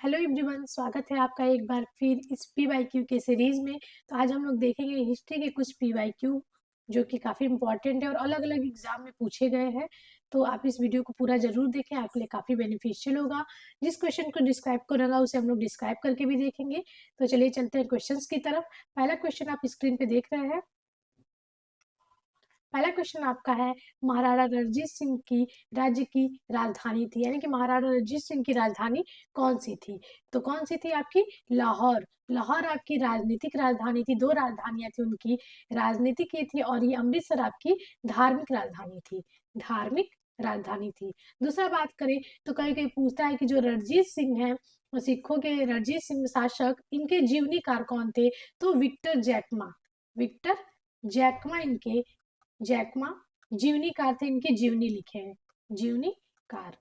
Hello everyone, स्वागत है आपका एक बार फिर इस पीवाईक्यू के सीरीज में। तो आज हम लोग देखेंगे हिस्ट्री के कुछ पीवाईक्यू जो कि काफ़ी इंपॉर्टेंट है और अलग अलग एग्जाम में पूछे गए हैं। तो आप इस वीडियो को पूरा जरूर देखें, आपके लिए काफ़ी बेनिफिशियल होगा। जिस क्वेश्चन को डिस्क्राइब करना उसे हम लोग डिस्क्राइब करके भी देखेंगे। तो चलिए चलते हैं क्वेश्चंस की तरफ। पहला क्वेश्चन आप स्क्रीन पे देख रहे हैं। पहला क्वेश्चन आपका है, महाराणा रणजीत सिंह की राज्य की राजधानी थी, यानी कि महाराणा रणजीत सिंह की राजधानी कौन सी थी? तो कौन सी थी आपकी? लाहौर। लाहौर आपकी राजनीतिक राजधानी थी। दो राजधानियां थी उनकी, राजनीतिक ये थी और ये अमृतसर आपकी धार्मिक राजधानी थी। धार्मिक राजधानी थी। दूसरा बात करें तो कहीं कहीं पूछता है कि जो रणजीत सिंह है, सिखों के रणजीत सिंह शासक, इनके जीवनीकार कौन थे? तो विक्टर जैकमा। विक्टर जैकमा इनके जैकमा जीवनीकार थे। इनकी जीवनी लिखे हैं, जीवनीकार।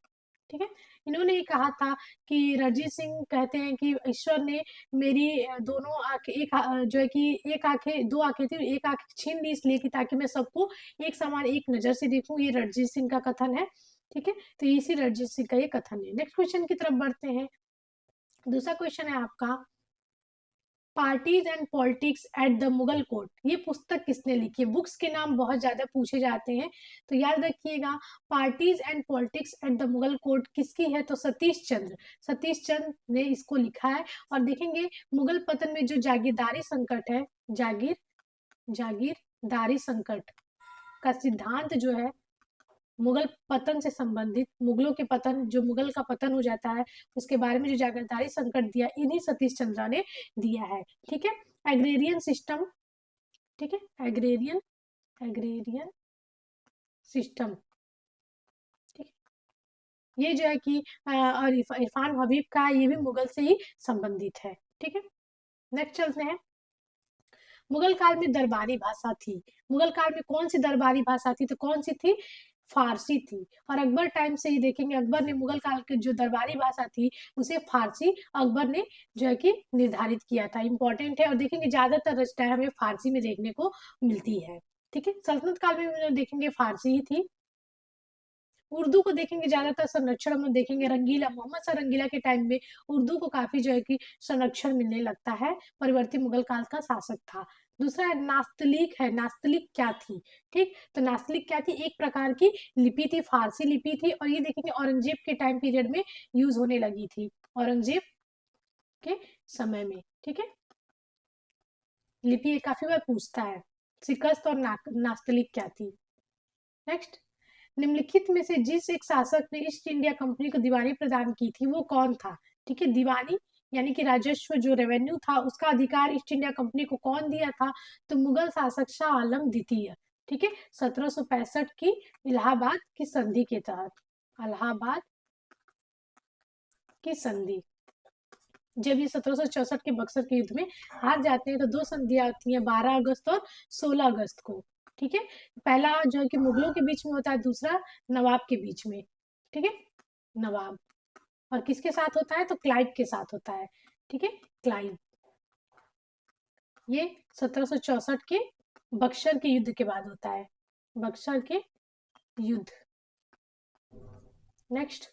ठीक है। इन्होंने ये कहा था कि रणजीत सिंह कहते हैं कि ईश्वर ने मेरी दोनों आंखें जो है कि एक आंखें, दो आंखें थी, एक आंख छीन ली इसलिए कि ताकि मैं सबको एक समान एक नजर से देखूं। ये रणजीत सिंह का कथन है। ठीक है, तो इसी रणजीत सिंह का ये कथन है। नेक्स्ट क्वेश्चन की तरफ बढ़ते हैं। दूसरा क्वेश्चन है आपका, parties and politics at the Mughal court. ये पुस्तक किसने लिखी है? बुक्स के नाम बहुत ज्यादा पूछे जाते हैं, तो याद रखिएगा। Parties and politics at the Mughal court किसकी है? तो सतीश चंद्र। सतीश चंद्र ने इसको लिखा है। और देखेंगे मुगल पतन में जो जागीरदारी संकट है, जागीरदारी संकट का सिद्धांत जो है, मुगल पतन से संबंधित, मुगलों के पतन, जो मुगल का पतन हो जाता है उसके बारे में जो जागीरदारी संकट दिया, इन्हीं सतीश चंद्रा ने दिया है। ठीक है। Agrarian system. ठीक है, एग्रेरियन एग्रेरियन सिस्टम। ठीक है, ये जो है कि और इरफान हबीब का, ये भी मुगल से ही संबंधित है। ठीक है। नेक्स्ट चलते हैं। मुगल काल में दरबारी भाषा थी। मुगल काल में कौन सी दरबारी भाषा थी? तो कौन सी थी? फारसी थी। और अकबर टाइम से ही देखेंगे, अकबर ने मुगल काल की जो दरबारी भाषा थी उसे फारसी अकबर ने जो है कि निर्धारित किया था। इंपॉर्टेंट है। और देखेंगे ज्यादातर रचनाएं हमें फारसी में देखने को मिलती है। ठीक है, सल्तनत काल में देखेंगे फारसी ही थी। उर्दू को देखेंगे ज्यादातर संरक्षण में देखेंगे, रंगीला, मोहम्मद शाह रंगीला के टाइम में उर्दू को काफी जो है कि संरक्षण मिलने लगता है। परिवर्ती मुगल काल का शासक था। दूसरा है नास्तलिक। है, नास्तलिक क्या थी? ठीक, तो नास्तलिक क्या थी? एक प्रकार की लिपि थी, फारसी लिपि थी। और ये देखेंगे औरंगजेब के टाइम पीरियड में यूज होने लगी थी, औरंगजेब के समय में। ठीक है, लिपि काफी बार पूछता है। शिकस्त और नास्तलिक क्या थी? नेक्स्ट, निम्नलिखित में से जिस एक शासक ने ईस्ट इंडिया कंपनी को दीवानी प्रदान की थी वो कौन था? ठीक है, दीवानी यानी कि राजस्व, जो रेवेन्यू था उसका अधिकार ईस्ट इंडिया कंपनी को कौन दिया था? तो मुगल शासक शाह आलम द्वितीय। ठीक है, 1765 की इलाहाबाद की संधि के तहत, इलाहाबाद की संधि, जब ये 1764 के बक्सर के युद्ध में हार जाते हैं तो दो संधियां होती हैं, 12 अगस्त और 16 अगस्त को। ठीक है, पहला जो है कि मुगलों के बीच में होता है, दूसरा नवाब के बीच में। ठीक है, नवाब, और किसके साथ होता है? तो क्लाइव के साथ होता है। ठीक है, क्लाइव। ये 1764 के बक्सर के युद्ध के बाद होता है, बक्सर के युद्ध। नेक्स्ट,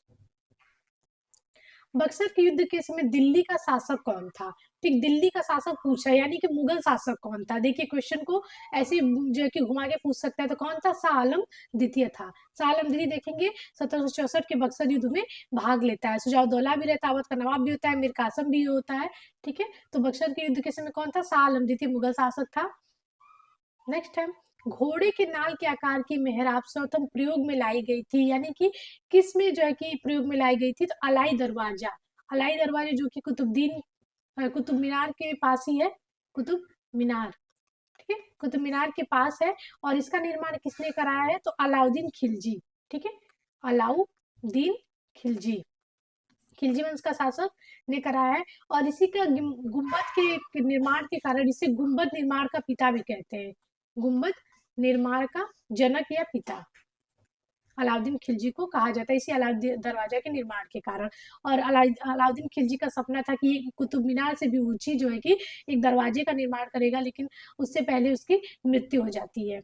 बक्सर के युद्ध के समय दिल्ली का शासक कौन था? ठीक, दिल्ली का शासक पूछा है, यानी कि मुगल शासक कौन था? देखिए क्वेश्चन को ऐसे जो है कि घुमा के पूछ सकता है। तो कौन था? शाह आलम द्वितीय था। शाह आलम द्वितीय देखेंगे 1764 के बक्सर युद्ध में भाग लेता है। सुजाउद्दौला भी रहता है, अवध का नवाब भी होता है, मीर कासम भी होता है। ठीक है, तो बक्सर के युद्ध के समय कौन था? शाह आलम द्वितीय मुगल शासक था। नेक्स्ट है, घोड़े के नाल के आकार की मेहराब सर्वप्रथम प्रयोग में लाई गई थी, यानी कि किस में जो है कि प्रयोग में लाई गई थी? तो अलाई दरवाजा। अलाई दरवाजा जो कि कुतुब मीनार के पास ही है, कुतुब मीनार। ठीक है, कुतुब मीनार के पास है। और इसका निर्माण किसने कराया है? तो अलाउद्दीन खिलजी। ठीक है, अलाउद्दीन खिलजी, खिलजी वंश का शासक ने कराया है। और इसी का गुम्बद के निर्माण के कारण इसे गुम्बद निर्माण का पिता भी कहते हैं। गुम्बद निर्माण का जनक या पिता अलाउद्दीन खिलजी को कहा जाता है, इसी अलाउद्दीन दरवाजा के निर्माण के कारण। और अलाउद्दीन खिलजी का सपना था कि कुतुब मीनार से भी ऊंची जो है कि एक दरवाजे का निर्माण करेगा, लेकिन उससे पहले उसकी मृत्यु हो जाती है।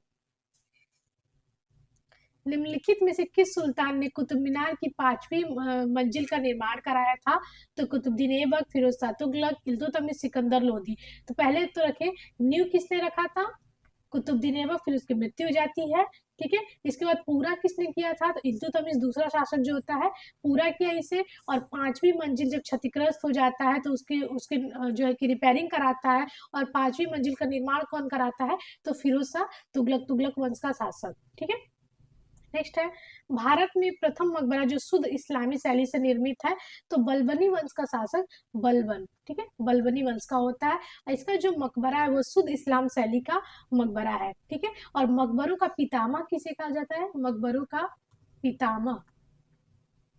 निम्नलिखित में से किस सुल्तान ने कुतुब मीनार की 5वीं मंजिल का निर्माण कराया था? तो कुतुबुद्दीन ऐबक, फिरोज शाह तुगलक, इल्तुतमिश, सिकंदर लोदी। तो पहले तो रखे, नींव किसने रखा था? कुतुबुद्दीन ऐबक, फिर उसकी मृत्यु हो जाती है। ठीक है, इसके बाद पूरा किसने किया था? तो इल्तुतमिश दूसरा शासक जो होता है पूरा किया इसे। और 5वीं मंजिल जब क्षतिग्रस्त हो जाता है तो उसके उसके जो है कि रिपेयरिंग कराता है। और 5वीं मंजिल का निर्माण कौन कराता है? तो फिरोज शाह तुगलक, तुगलक वंश का शासक। ठीक है, नेक्स्ट है, भारत में प्रथम मकबरा जो शुद्ध इस्लामी शैली से निर्मित है, तो बलबनी वंश का शासक बलबन। ठीक है, बलबनी वंश का होता है। और इसका जो मकबरा है वो शुद्ध इस्लाम शैली का मकबरा है। ठीक है, और मकबरों का पितामह किसे कहा जाता है? मकबरों का पितामह,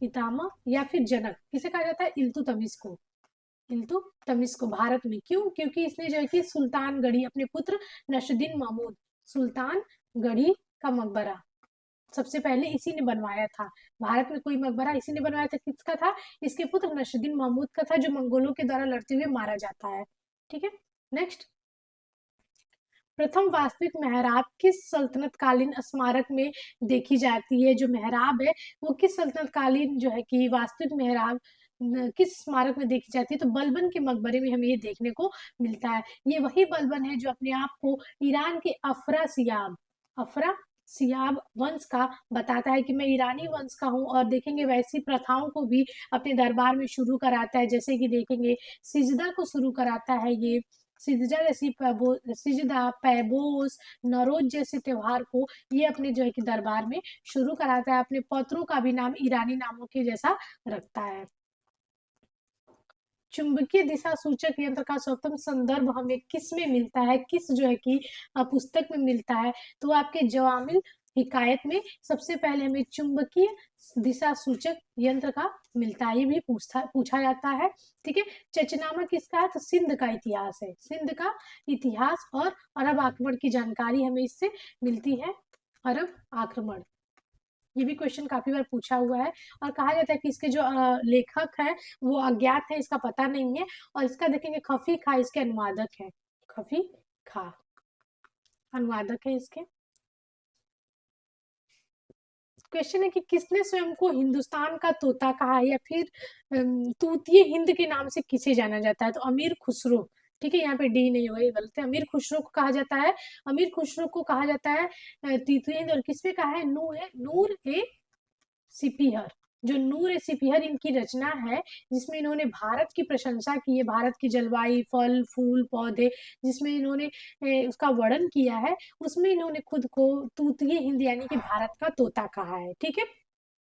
पितामह या फिर जनक किसे कहा जाता है? इल्तुतमिश को। इल्तुतमिश को भारत में क्यों? क्योंकि इसने जो है कि सुल्तान गढ़ी अपने पुत्र नसरुद्दीन महमूद, सुल्तान गढ़ी का मकबरा सबसे पहले इसी ने बनवाया था। भारत में कोई मकबरा इसी ने बनवाया था। किसका था? इसके पुत्र नसरुद्दीन महमूद का था, जो मंगोलों के द्वारा लड़ते हुए मारा जाता है। ठीक है, नेक्स्ट, प्रथम वास्तविक मेहराब किस सल्तनत कालीन स्मारक में देखी जाती है? जो मेहराब है वो किस सल्तनत कालीन जो है कि वास्तविक मेहराब किस स्मारक में देखी जाती है? तो बलबन के मकबरे में हमें ये देखने को मिलता है। ये वही बलबन है जो अपने आप को ईरान के अफरा सियाब वंश का बताता है कि मैं ईरानी वंश का हूँ। और देखेंगे वैसी प्रथाओं को भी अपने दरबार में शुरू कराता है, जैसे कि देखेंगे सिजदा को शुरू कराता है ये। सिजदा जैसी सिजदा, पैबोस, नौरोज जैसे त्योहार को ये अपने जो है कि दरबार में शुरू कराता है। अपने पत्रों का भी नाम ईरानी नामों के जैसा रखता है। चुंबकीय दिशा सूचक यंत्र का सर्वोत्तम संदर्भ हमें किस में मिलता है? किस जो है कि पुस्तक में मिलता है? तो आपके जवामिल हिकायत में सबसे पहले हमें चुंबकीय दिशा सूचक यंत्र का मिलता है। ये भी पूछा जाता है। ठीक है, चचनामा किसका है? तो सिंध का इतिहास है। सिंध का इतिहास और अरब आक्रमण की जानकारी हमें इससे मिलती है। अरब आक्रमण, ये भी क्वेश्चन काफी बार पूछा हुआ है। और कहा जाता है कि इसके जो लेखक है वो अज्ञात है, इसका पता नहीं है। और इसका देखेंगे खफी खा इसके अनुवादक है। खफी खा अनुवादक है इसके। क्वेश्चन है कि किसने स्वयं को हिंदुस्तान का तोता कहा है, या फिर तूतिए हिंद के नाम से किसे जाना जाता है? तो अमीर खुसरो। ठीक है, यहाँ पे डी नहीं होगा, ये गलत है। अमीर खुसरो को कहा जाता है, अमीर खुसरो को कहा जाता है तूतिए हिंद। और किसपे कहा है? नूर ए सिपीहर। जो नूर ए सिपीहर इनकी रचना है, जिसमें इन्होंने भारत की प्रशंसा की है, भारत की जलवायु, फल फूल पौधे, जिसमें इन्होंने उसका वर्णन किया है, उसमें इन्होंने खुद को तूतिए हिंद यानी कि भारत का तोता कहा है। ठीक है,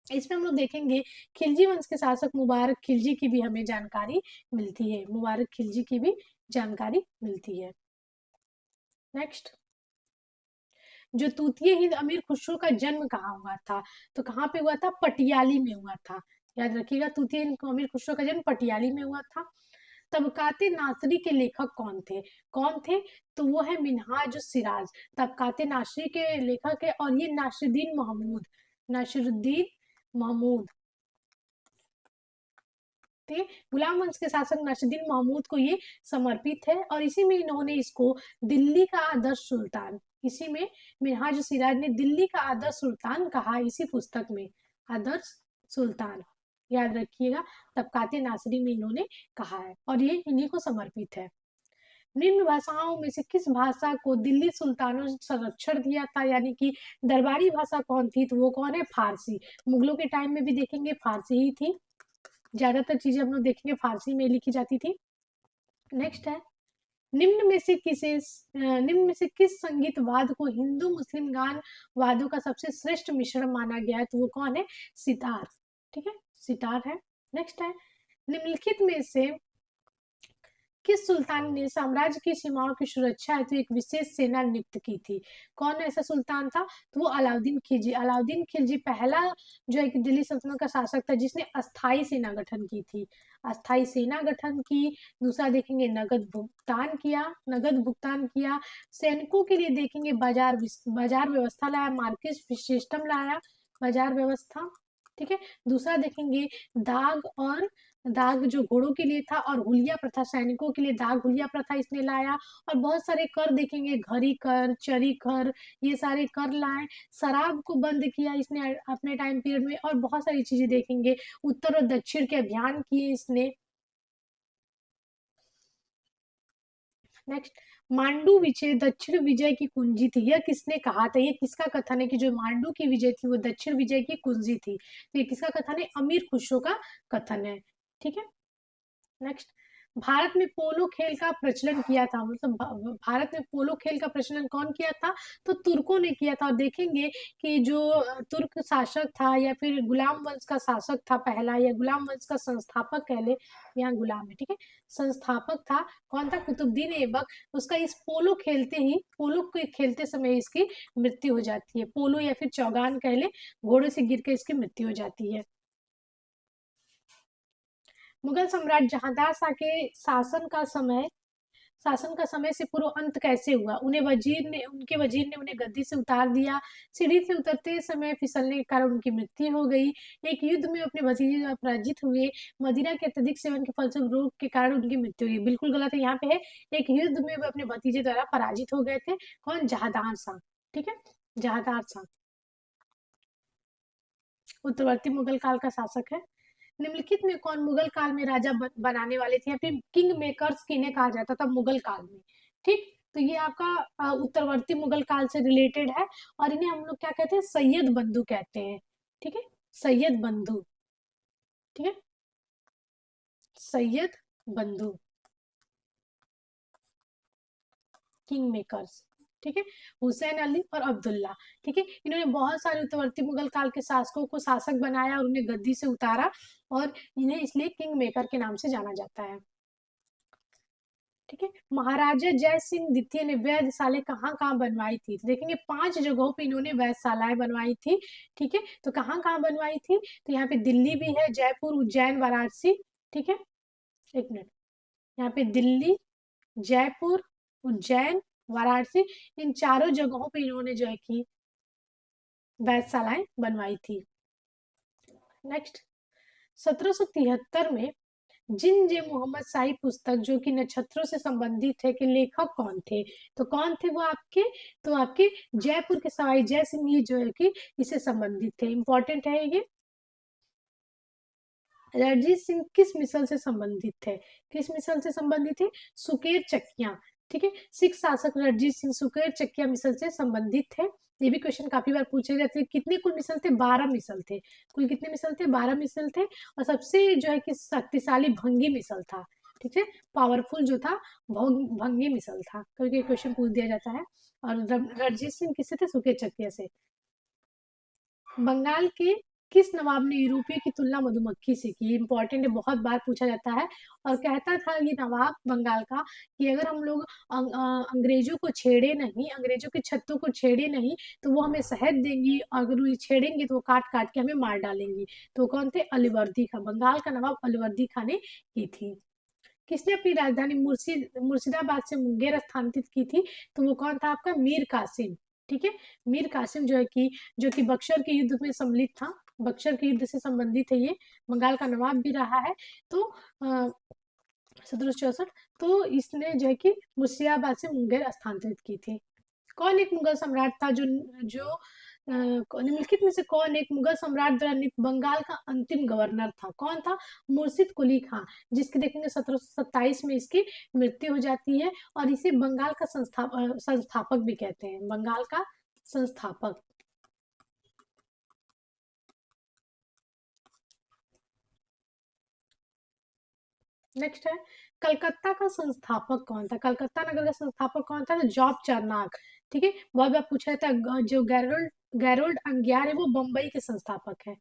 इसमें हम लोग देखेंगे खिलजी वंश के शासक मुबारक खिलजी की भी हमें जानकारी मिलती है। मुबारक खिलजी की भी जानकारी मिलती है। नेक्स्ट, जो तूतिए हिंद अमीर खुसरो का जन्म कहाँ हुआ था? तो कहाँ पे हुआ था? पटियाली में हुआ था। याद रखिएगा, तूतिए हिंद अमीर खुसरो का जन्म पटियाली में हुआ था। तबकाते नासरी के लेखक कौन थे? कौन थे? तो वो है मिनहाज सिराज। तबकाते नासरी के लेखक है। और ये नासिरुद्दीन महमूद थे। गुलाम वंश के शासक नासिरुद्दीन महमूद को ये समर्पित है। और इसी में इन्होंने इसको दिल्ली का आदर्श सुल्तान, इसी में मिनहाज सिराज ने दिल्ली का आदर्श सुल्तान कहा, इसी पुस्तक में आदर्श सुल्तान। याद रखिएगा, तबकाते नासरी में इन्होंने कहा है और ये इन्हीं को समर्पित है। निम्न भाषाओं में से किस भाषा को दिल्ली सुल्तानों ने संरक्षण दिया था? यानी कि दरबारी भाषा कौन थी? तो वो कौन है? फारसी। मुगलों के टाइम में भी देखेंगे फारसी ही थी, ज्यादातर चीजें हम लोग देखेंगे फारसी में लिखी जाती थी। नेक्स्ट है, निम्न में से किस संगीत वाद को हिंदू मुस्लिम गान वादों का सबसे श्रेष्ठ मिश्रण माना गया है? तो वो कौन है? सितार। ठीक है, सितार है। नेक्स्ट है, निम्नलिखित में से किस सुल्तान ने साम्राज्य की सीमाओं की सुरक्षा हेतु एक विशेष सेना नियुक्त की थी? कौन ऐसा सुल्तान था? तो वो अलाउद्दीन खिलजी। अलाउद्दीन खिलजी पहला जो है कि दिल्ली सल्तनत का शासक था जिसने अस्थाई सेना गठन की थी। अस्थाई सेना गठन की। दूसरा देखेंगे नगद भुगतान किया। सैनिकों के लिए देखेंगे बाजार व्यवस्था लाया, मार्केट सिस्टम लाया, बाजार व्यवस्था। ठीक है, दूसरा देखेंगे दाग और दाग जो घोड़ों के लिए था, और हुलिया प्रथा सैनिकों के लिए दाग हुलिया प्रथा इसने लाया। और बहुत सारे कर देखेंगे, घरी कर, चरी कर, ये सारे कर लाए। शराब को बंद किया इसने अपने टाइम पीरियड में, और बहुत सारी चीजें देखेंगे। उत्तर और दक्षिण के अभियान किए इसने। नेक्स्ट, मांडू विजय दक्षिण विजय की कुंजी थी, यह किसने कहा था? ये किसका कथन है कि जो मांडू की विजय थी वो दक्षिण विजय की कुंजी थी? तो ये किसका कथन है? अमीर खुसरो का कथन है। ठीक है। नेक्स्ट, भारत में पोलो खेल का प्रचलन किया था, मतलब भारत में पोलो खेल का प्रचलन कौन किया था? तो तुर्कों ने किया था। और देखेंगे कि जो तुर्क शासक था, या फिर गुलाम वंश का शासक था पहला, या गुलाम वंश का संस्थापक कह ले, यहाँ गुलाम है, ठीक है, संस्थापक था कौन था? कुतुबुद्दीन ऐबक। उसका इस पोलो खेलते ही, पोलो के खेलते समय इसकी मृत्यु हो जाती है। पोलो या फिर चौगान कह ले, घोड़े से गिर के इसकी मृत्यु हो जाती है। मुगल सम्राट जहांदार शाह के शासन का समय से पूर्व अंत कैसे हुआ? उनके वजीर ने उन्हें गद्दी से उतार दिया। सीढ़ी से उतरते समय फिसलने के कारण उनकी मृत्यु हो गई। एक युद्ध में अपने भतीजे द्वारा पराजित हुए। मदिरा के अत्यधिक सेवन के फलस्वरूप रोग के कारण उनकी मृत्यु हुई। बिल्कुल गलत है, यहाँ पे है एक युद्ध में वो अपने भतीजे द्वारा पराजित हो गए थे। कौन? जहांदार शाह। ठीक है, जहांदार शाह उत्तरवर्ती मुगल काल का शासक है। निम्नलिखित में कौन मुगल काल में राजा बनाने वाले थे, या फिर किंग मेकर्स किन्हें कहा जाता था मुगल काल में? ठीक, तो ये आपका उत्तरवर्ती मुगल काल से रिलेटेड है। और इन्हें हम लोग क्या कहते हैं? सैयद बंधु कहते हैं। ठीक है, सैयद बंधु। ठीक है, सैयद बंधु, किंग मेकर्स। ठीक है, हुसैन अली और अब्दुल्ला। ठीक है, इन्होंने बहुत सारे उत्तरवर्ती मुगल काल के शासकों को शासक बनाया और उन्हें गद्दी से उतारा, और इन्हें इसलिए किंग मेकर के नाम से जाना जाता है। ठीक है, महाराजा जय सिंह द्वितीय ने वैधशालाएं कहाँ कहाँ बनवाई थी? तो देखेंगे 5 जगहों पे इन्होंने वैधशालाएं बनवाई थी। ठीक है, तो कहाँ कहाँ बनवाई थी? तो यहाँ पे दिल्ली भी है, जयपुर, उज्जैन, वाराणसी। ठीक है, एक मिनट, यहाँ पे दिल्ली, जयपुर, उज्जैन, वाराणसी, इन चारों जगहों पे इन्होंने जो है कि वैधशालाएं बनवाई थी। नेक्स्ट, 1773 में जिन जे मोहम्मद शाही पुस्तक जो कि नक्षत्रों से संबंधित है, कि लेखक कौन थे? तो कौन थे वो आपके? तो आपके जयपुर के सवाई जय सिंह ही जो है कि इससे संबंधित थे। इंपॉर्टेंट है ये। रणजीत सिंह किस मिसल से संबंधित थे? किस मिसल से संबंधित थे? सुकेर चकिया। ठीक है, सिख शासक रणजीत सिंह सुकेर चकिया मिसल से संबंधित थे। ये भी क्वेश्चन काफी बार पूछे जाते हैं। कितने कुल मिसल थे? 12 मिसल थे। कुल कितने मिसल थे? 12 मिसल थे। और सबसे जो है कि शक्तिशाली भंगी मिसल था। ठीक है, पावरफुल जो था भंगी मिसल था। क्योंकि क्वेश्चन पूछ दिया जाता है। और रणजीत सिंह किससे थे? सुकेर चकिया से। बंगाल के किस नवाब ने यूरोपियों की तुलना मधुमक्खी से की? इंपॉर्टेंट है, बहुत बार पूछा जाता है। और कहता था ये नवाब बंगाल का कि अगर हम लोग अंग्रेजों को छेड़े नहीं, अंग्रेजों के छत्तों को छेड़े नहीं, तो वो हमें शहद देंगी, और अगर वो छेड़ेंगे तो वो काट काट के हमें मार डालेंगी। तो कौन थे? अलीवर्दी खां। बंगाल का नवाब अलीवर्दी खां ने की थी। किसने अपनी राजधानी मुर्शिदाबाद से मुंगेर स्थानांतरित की थी? तो वो कौन था आपका? मीर कासिम। ठीक है, मीर कासिम जो है कि जो कि बक्सर के युद्ध में सम्मिलित था। बक्सर के युद्ध से संबंधित है ये। बंगाल का नवाब भी रहा है। तो 1764, तो इसने जो है कि मुर्शिदाबाद से मुंगेर स्थानांतरित की थी। कौन एक मुगल सम्राट था जो जो निम्नलिखित में से कौन एक मुगल सम्राट द्वारा नियुक्त बंगाल का अंतिम गवर्नर था? कौन था? मुर्शिद कुली खां, जिसके देखेंगे 1727 में इसकी मृत्यु हो जाती है। और इसे बंगाल का संस्थापक भी कहते हैं, बंगाल का संस्थापक। नेक्स्ट है, कलकत्ता का संस्थापक कौन था? कलकत्ता नगर का संस्थापक कौन था? तो जॉब चार्नाक। ठीक है, बहुत बार पूछा जाता है। जो गैरोल्ड गैरोल्ड अंगियार है वो बम्बई के संस्थापक है।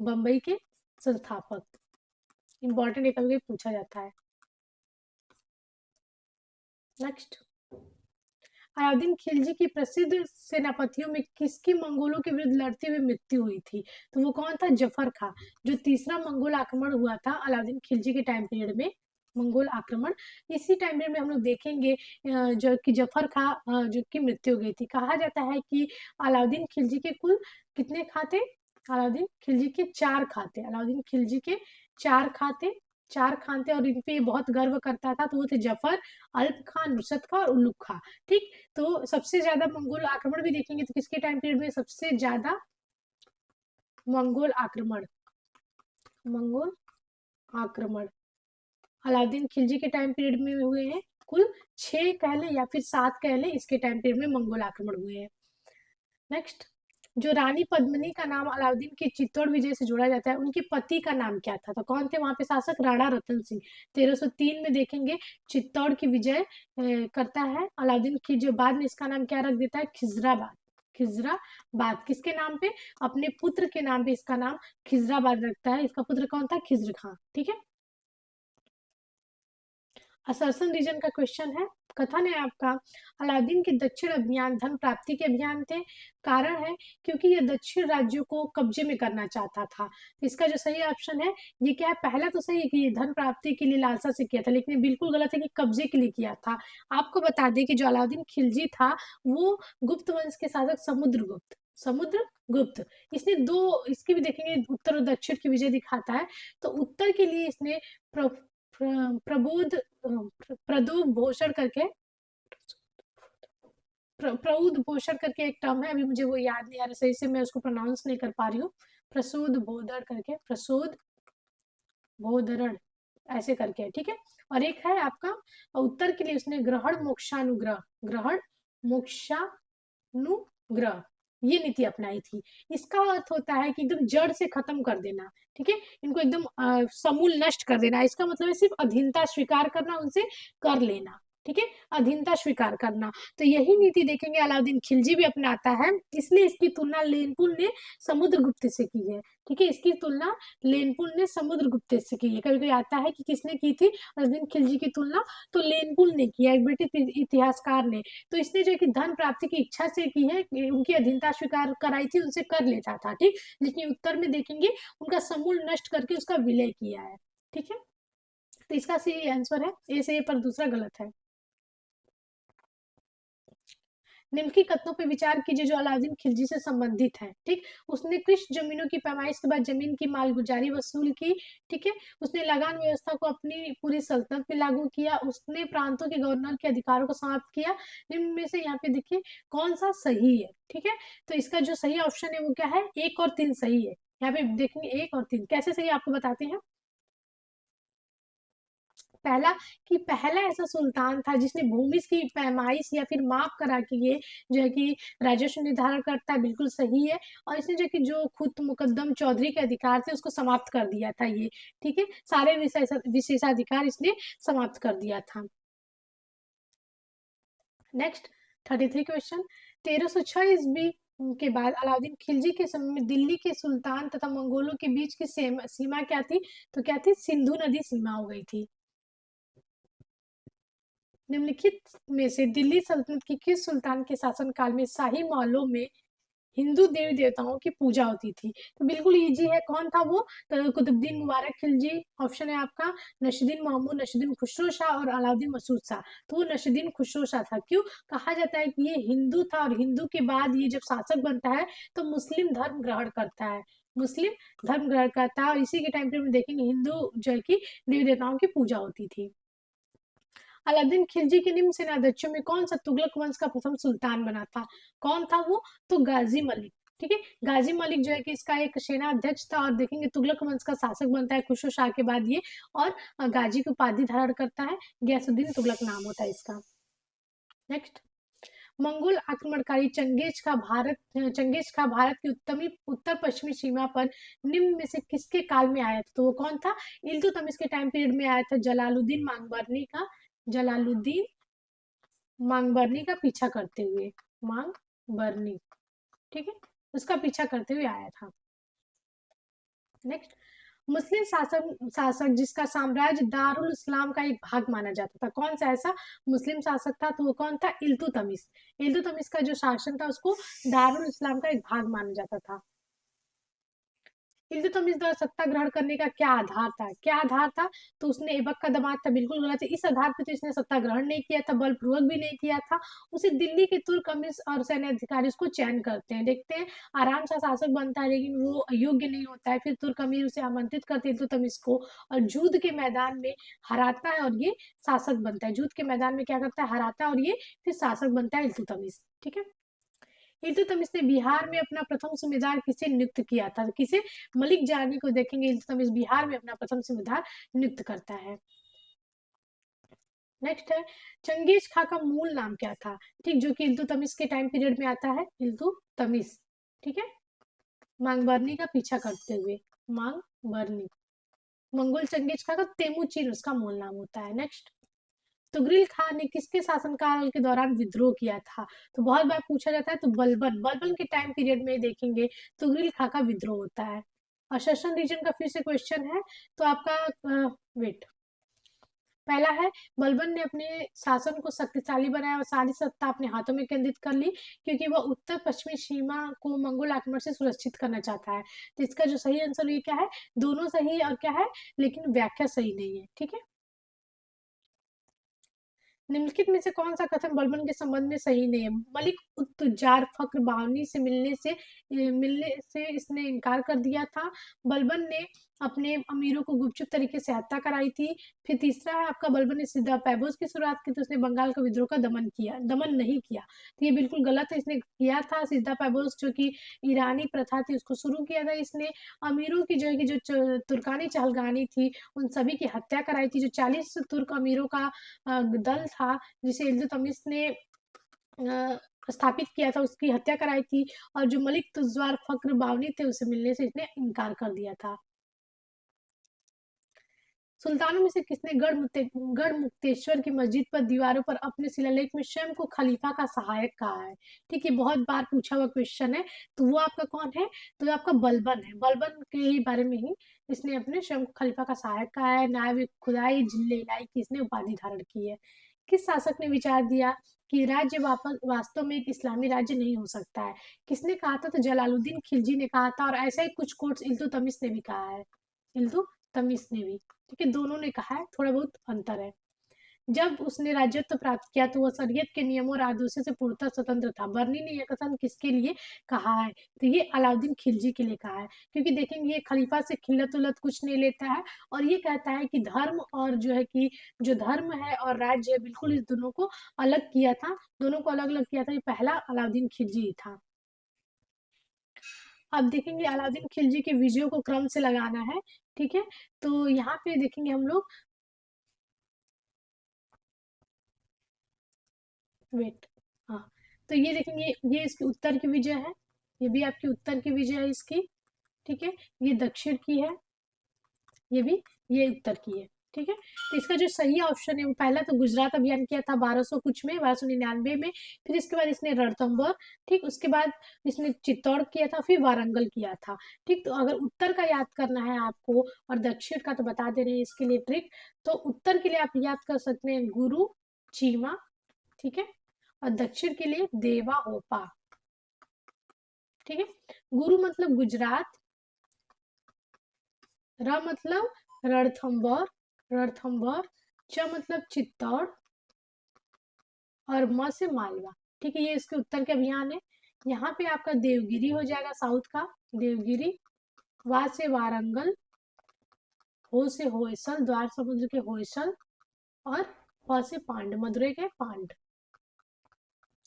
बम्बई के संस्थापक। इंपॉर्टेंट, कभी कभी पूछा जाता है। नेक्स्ट, अलाउद्दीन खिलजी की प्रसिद्ध सेनापतियों में किसकी मंगोलों के विरुद्ध लड़ते हुए मृत्यु हुई थी? तो वो कौन था? जफर खां। जो तीसरा मंगोल आक्रमण हुआ था अलाउद्दीन खिलजी के टाइम पीरियड में, मंगोल आक्रमण, इसी टाइम पीरियड में हम लोग देखेंगे जो कि जफर खां जो की मृत्यु हो गई थी। कहा जाता है कि अलाउद्दीन खिलजी के कुल कितने खाते? अलाउद्दीन खिलजी के 4 खाते। अलाउद्दीन खिलजी के 4 खाते। 4 खान थे और इन पे बहुत गर्व करता था, तो वो थे जफर, अल्प खान, नुसरत खान और उल्लुग खां। ठीक, तो सबसे ज्यादा मंगोल आक्रमण भी देखेंगे तो किसके टाइम पीरियड में सबसे ज्यादा मंगोल आक्रमण, मंगोल आक्रमण अलाउद्दीन खिलजी के टाइम पीरियड में हुए हैं। कुल 6 कह लें या फिर 7 कह लें, इसके टाइम पीरियड में मंगोल आक्रमण हुए हैं। नेक्स्ट, जो रानी पद्मिनी का नाम अलाउद्दीन की चित्तौड़ विजय से जोड़ा जाता है, उनके पति का नाम क्या था? तो कौन थे वहां पे शासक? राणा रतन सिंह। 1303 में देखेंगे चित्तौड़ की विजय करता है अलाउद्दीन की, जो बाद में इसका नाम क्या रख देता है? खिजराबाद। खिजराबाद किसके नाम पे? अपने पुत्र के नाम पे इसका नाम खिजराबाद रखता है। इसका पुत्र कौन था? खिज्र खां। ठीक है, असरसन रीजन का क्वेश्चन है। कथन है आपका, अलाउद्दीन के दक्षिण अभियान धन प्राप्ति के अभियान थे। कारण है क्योंकि ये दक्षिण राज्यों को कब्जे में करना चाहता था। तो इसका जो सही ऑप्शन है ये क्या है? पहला तो सही है कि ये धन प्राप्ति के लिए लालसा से किया था, लेकिन ये बिल्कुल गलत है कि कब्जे के लिए किया था। आपको बता दें कि जो अलाउद्दीन खिलजी था वो गुप्त वंश के शासक समुद्रगुप्त, समुद्रगुप्त, इसने दो, इसकी भी देखेंगे उत्तर और दक्षिण की विजय दिखाता है। तो उत्तर के लिए इसने प्रबोध प्रदोप भूषण करके, प्रऊद भूषण करके एक टर्म है, अभी मुझे वो याद नहीं आ रहा सही से, मैं उसको प्रोनाउंस नहीं कर पा रही हूँ। प्रसूद बोधड़ करके, प्रसूद बोधरण ऐसे करके है। ठीक है, और एक है आपका उत्तर के लिए उसने ग्रहण मोक्षानुग्रह, ग्रहण मोक्षानुग्रह ये नीति अपनाई थी। इसका अर्थ होता है कि एकदम जड़ से खत्म कर देना। ठीक है, इनको एकदम समूल नष्ट कर देना। इसका मतलब है सिर्फ अधीनता स्वीकार करना, उनसे कर लेना। ठीक है, अधीनता स्वीकार करना। तो यही नीति देखेंगे अलाउद्दीन खिलजी भी अपनाता है, इसलिए इसकी तुलना लेनपुल ने समुद्रगुप्त से की है। ठीक है, इसकी तुलना लेनपुल ने समुद्रगुप्त से की है। कभी कभी आता है कि किसने की थी अलाउद्दीन खिलजी की तुलना? तो लेनपुल ने किया, एक ब्रिटिश इतिहासकार ने। तो इसने जो है कि धन प्राप्ति की इच्छा से की है, उनकी अधीनता स्वीकार कराई थी, उनसे कर लेता था। ठीक, लेकिन उत्तर में देखेंगे उनका समूल नष्ट करके उसका विलय किया है। ठीक है, तो इसका सही आंसर है ए से ए, पर दूसरा गलत है। निम्नलिखित कथनों पर विचार कीजिए जो अलाउद्दीन खिलजी से संबंधित है। ठीक, उसने कृषि जमीनों की पैमाइश के बाद जमीन की मालगुजारी वसूल की। ठीक है, उसने लगान व्यवस्था को अपनी पूरी सल्तनत पे लागू किया। उसने प्रांतों के गवर्नर के अधिकारों को समाप्त किया। निम्न में से यहाँ पे देखिए कौन सा सही है। ठीक है, तो इसका जो सही ऑप्शन है वो क्या है? 1 और 3 सही है। यहाँ पे देखेंगे 1 और 3 कैसे सही है आपको बताते हैं। पहला, कि पहला ऐसा सुल्तान था जिसने भूमि की पैमाइश या फिर माप करा के ये जो है कि राजस्व निर्धारण करता है, बिल्कुल सही है। और इसने जो कि जो खुद मुकद्दम चौधरी के अधिकार थे उसको समाप्त कर दिया था ये। ठीक है, सारे विशेषाधिकार इसने समाप्त कर दिया था। नेक्स्ट 33 क्वेश्चन, 1306 ईस्वी के बाद अलाउद्दीन खिलजी के समय में दिल्ली के सुल्तान तथा मंगोलों के बीच की सीमा क्या थी? तो क्या थी? सिंधु नदी सीमा हो गई थी। निम्नलिखित में से दिल्ली सल्तनत की किस सुल्तान के शासनकाल में शाही महलों में हिंदू देवी देवताओं की पूजा होती थी? तो बिल्कुल इजी है, कौन था वो? तो कुतुबुद्दीन मुबारक खिलजी ऑप्शन है आपका, नशीरुद्दीन महमूद, नशीरुद्दीन खुसरो शाह और अलाउद्दीन मसूद शाह। तो वो नशीरुद्दीन खुसरो शाह था। क्यों कहा जाता है कि ये हिंदू था और हिंदू के बाद ये जब शासक बनता है तो मुस्लिम धर्म ग्रहण करता है, मुस्लिम धर्म ग्रहण करता है, और इसी के टाइम पे हम देखेंगे हिंदू जो है कि देवी देवताओं की पूजा होती थी। अलाउद्दीन खिलजी के निम्न सेनाध्यक्षों में कौन सा तुगलक वंश का प्रथम सुल्तान बना था? कौन था वो? तो गाजी मलिक। ठीक है, गाजी मलिक जो है कि इसका एक सेना अध्यक्ष था, और देखेंगे तुगलक वंश का शासक बनता है खुसरो शाह के बाद ये, और गाजी की उपाधि धारण करता है। गयासुद्दीन तुगलक नाम होता है इसका। नेक्स्ट, मंगोल आक्रमणकारी चंगेज खा भारत की उत्तर पश्चिमी सीमा पर निम्न में से किसके काल में आया था? तो वो कौन था? इल्तुतमिश के टाइम पीरियड में आया था, जलालुद्दीन मांगबरनी का, जलालुद्दीन मांगबरनी का पीछा करते हुए, मांगबरनी। ठीक है, उसका पीछा करते हुए आया था। नेक्स्ट, मुस्लिम शासक जिसका साम्राज्य दारुल इस्लाम का एक भाग माना जाता था, कौन सा ऐसा मुस्लिम शासक था? तो वो कौन था? इल्तुतमिश। इल्तुतमिश का जो शासन था उसको दारुल इस्लाम का एक भाग माना जाता था। इल्तुतमिश द्वारा सत्ता ग्रहण करने का क्या आधार था, क्या आधार था? तो उसने ऐबक का दामाद था, बिल्कुल गलत है। इस आधार पे तो इसने सत्ता ग्रहण नहीं किया था, बलपूर्वक भी नहीं किया था। उसे दिल्ली के तुर्क अमीर और सैन्य अधिकारी उसको चयन करते हैं, देखते हैं आराम से शासक बनता है, लेकिन वो अयोग्य नहीं होता है। फिर तुर्क अमीर उसे आमंत्रित करते हैं इल्तुतमिश को, और युद्ध के मैदान में हराता है और ये शासक बनता है। युद्ध के मैदान में क्या करता है, हराता है और ये फिर शासक बनता है इल्तुतमिश। ठीक है। इल्तुतमिश ने बिहार में अपना प्रथम सूबेदार किसे नियुक्त किया था? किसे? मलिक जानी को देखेंगे। इल्तुतमिश बिहार में अपना प्रथम सूबेदार नियुक्त करता है। नेक्स्ट है, चंगेज खां का मूल नाम क्या था? ठीक, जो कि इल्तुतमिश के टाइम पीरियड में आता है, इल्तुतमिश। ठीक है, मांगबरनी का पीछा करते हुए, मांगबरनी। मंगोल चंगेज खां का तेमुचिन उसका मूल नाम होता है। नेक्स्ट, तुगरिल खान ने किसके शासनकाल के दौरान विद्रोह किया था? तो बहुत बार पूछा जाता है, तो बलबन, बलबन के टाइम पीरियड में देखेंगे तुगरिल खां का विद्रोह होता है। और शशन रीजन का फिर से क्वेश्चन है, तो आपका वेट, पहला है, बलबन ने अपने शासन को शक्तिशाली बनाया और सारी सत्ता अपने हाथों में केंद्रित कर ली, क्योंकि वह उत्तर पश्चिमी सीमा को मंगोल आक्रमण से सुरक्षित करना चाहता है। तो इसका जो सही आंसर ये क्या है, दोनों सही और क्या है, लेकिन व्याख्या सही नहीं है। ठीक है, निम्नलिखित में से कौन सा कथन बलबन के संबंध में सही नहीं है? मलिक उत्तुजार फक्र बावनी से मिलने से इसने इनकार कर दिया था। बलबन ने अपने अमीरों को गुपचुप तरीके से हत्या कराई थी। फिर तीसरा है आपका, बलबन ने सिद्धा पैबोस की शुरुआत की, तो उसने बंगाल का विद्रोह का दमन नहीं किया। तो ये बिल्कुल गलत है, इसने किया था। सिद्धा पैबोस जो कि ईरानी प्रथा थी उसको शुरू किया था इसने। अमीरों की जो है कि जो तुर्कानी चहलगानी थी उन सभी की हत्या कराई थी। जो 40 तुर्क अमीरों का दल था जिसे इल्तुतमिश ने स्थापित किया था, उसकी हत्या कराई थी। और जो मलिक तुजवार फक्र बावनी थे उसे मिलने से इसने इनकार कर दिया था। सुल्तानों में से किसने गढ़मुक्तेश्वर की मस्जिद पर दीवारों पर अपने शिलालेख में स्वयं को खलीफा का सहायक कहा है? ठीक है, बहुत बार पूछा हुआ क्वेश्चन है। तो वो आपका कौन है? तो आपका बलबन है। बलबन के ही बारे में ही इसने अपने स्वयं को खलीफा का सहायक कहा है। नायब खुदाई जिले इलाई की इसने उपाधि धारण की है। किस शासक ने विचार दिया कि राज्य वापस वास्तव में एक इस्लामी राज्य नहीं हो सकता है? किसने कहा था? तो जलालुद्दीन खिलजी ने कहा था, और ऐसा ही कुछ कोट्स इल्तुतमिश ने भी कहा है, इल्तुतमिश ने भी। ठीक है, दोनों ने कहा है, थोड़ा बहुत अंतर है। जब उसने राज्यत्व प्राप्त किया तो वह शरीयत के नियमों और आदेशों से पूर्णतः स्वतंत्र था। बर्नी ने यह कथन किसके लिए कहा है? तो ये अलाउद्दीन खिलजी के लिए कहा है, क्योंकि देखेंगे ये खलीफा से खिल्लत उल्लत कुछ नहीं लेता है, और ये कहता है कि धर्म और जो है कि जो धर्म है और राज्य है, बिल्कुल इस दोनों को अलग किया था, दोनों को अलग अलग किया था। ये पहला अलाउद्दीन खिलजी ही था। अब देखेंगे अलाउद्दीन खिलजी के विजयों को क्रम से लगाना है। ठीक है, तो यहाँ पे देखेंगे हम लोग, वेट, हाँ, तो ये देखेंगे, ये इसकी उत्तर की विजय है, ये भी आपकी उत्तर की विजय है इसकी। ठीक है, ये दक्षिण की है, ये भी, ये उत्तर की है। ठीक है, तो इसका जो सही ऑप्शन है वो पहला, तो गुजरात अभियान किया था 1200 कुछ में, 1299 में। फिर इसके बाद इसने रणथंभौर, ठीक, उसके बाद इसने चित्तौड़ किया था, फिर वारंगल किया था। ठीक, तो अगर उत्तर का याद करना है आपको और दक्षिण का तो बता दे रहे हैं इसके लिए ट्रिक। तो उत्तर के लिए आप याद कर सकते हैं गुरु चीमा, ठीक है, और दक्षिण के लिए देवा होपा। ठीक है, गुरु मतलब गुजरात, र मतलब रणथंभौर, रणथंभौर, च मतलब चित्तौड़, और म से मालवा। ठीक है, ये इसके उत्तर के अभियान है। यहाँ पे आपका देवगिरी हो जाएगा साउथ का, देवगिरी, वा से वारंगल, हो से होयसल, द्वार समुद्र के होयसल, और प से पांड, मदुरई के पांड।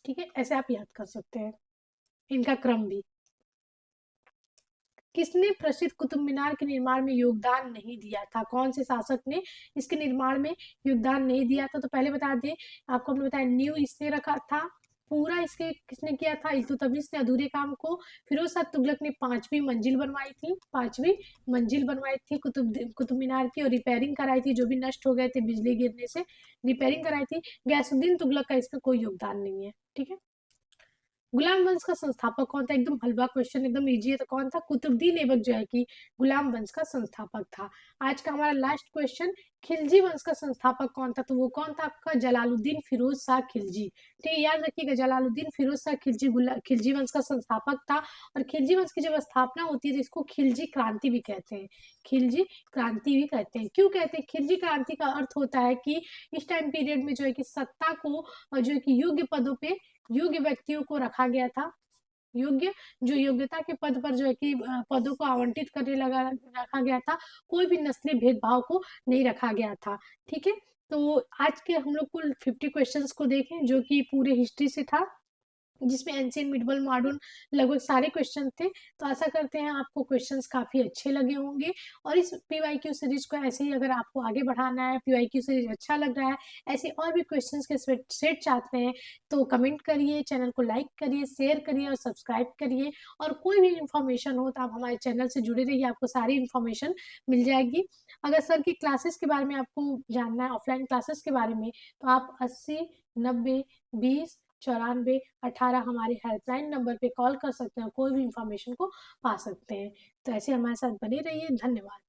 ठीक है, ऐसे आप याद कर सकते हैं इनका क्रम भी। किसने प्रसिद्ध कुतुब मीनार के निर्माण में योगदान नहीं दिया था? कौन से शासक ने इसके निर्माण में योगदान नहीं दिया था? तो पहले बता दें आपको, हमने बताया नींव इसने रखा था, पूरा इसके किसने किया था? इल्तुतमिश ने अधूरे काम को। फिरोज शाह तुगलक ने पांचवी मंजिल बनवाई थी, पांचवी मंजिल बनवाई थी कुतुब मीनार की, और रिपेयरिंग कराई थी, जो भी नष्ट हो गए थे बिजली गिरने से, रिपेयरिंग कराई थी। गैसुद्दीन तुगलक का इसमें कोई योगदान नहीं है। ठीक है, गुलाम वंश का संस्थापक कौन था? एकदम हलवा क्वेश्चन, एकदम इजी है। तो कौन था? कुतुबुद्दीन ऐबक जो है कि गुलाम वंश का संस्थापक था। आज का हमारा लास्ट क्वेश्चन, खिलजी वंश का संस्थापक कौन था? तो वो कौन था आपका? जलालुद्दीन फिरोज शाह खिलजी। ठीक है, याद रखिएगा, जलालुद्दीन फिरोज शाह खिलजी खिलजी वंश का संस्थापक था। और खिलजी वंश की जब स्थापना होती है तो इसको खिलजी क्रांति भी कहते हैं। खिलजी क्रांति भी कहते हैं। क्यों कहते हैं? खिलजी क्रांति का अर्थ होता है कि इस टाइम पीरियड में जो है कि सत्ता को जो है कि योग्य पदों पे योग्य व्यक्तियों को रखा गया था। योग्य, जो योग्यता के पद पर जो है कि पदों को आवंटित करने लगा रखा गया था। कोई भी नस्ली भेदभाव को नहीं रखा गया था। ठीक है, तो आज के हम लोग कुल 50 क्वेश्चंस को देखें जो कि पूरे हिस्ट्री से था, जिसमें एंशियंट, मिडवल, मॉडर्न लगभग सारे क्वेश्चन थे। तो आशा करते हैं आपको क्वेश्चंस काफ़ी अच्छे लगे होंगे। और इस पीवाईक्यू सीरीज को ऐसे ही अगर आपको आगे बढ़ाना है, पीवाईक्यू सीरीज अच्छा लग रहा है, ऐसे और भी क्वेश्चंस के सेट चाहते हैं, तो कमेंट करिए, चैनल को लाइक करिए, शेयर करिए और सब्सक्राइब करिए। और कोई भी इन्फॉर्मेशन हो तो आप हमारे चैनल से जुड़े रहिए, आपको सारी इन्फॉर्मेशन मिल जाएगी। अगर सर की क्लासेस के बारे में आपको जानना है, ऑफलाइन क्लासेस के बारे में, तो आप 80 90 20 94 18 हमारे हेल्पलाइन नंबर पे कॉल कर सकते हैं, कोई भी इंफॉर्मेशन को पा सकते हैं। तो ऐसे हमारे साथ बने रहिए। धन्यवाद।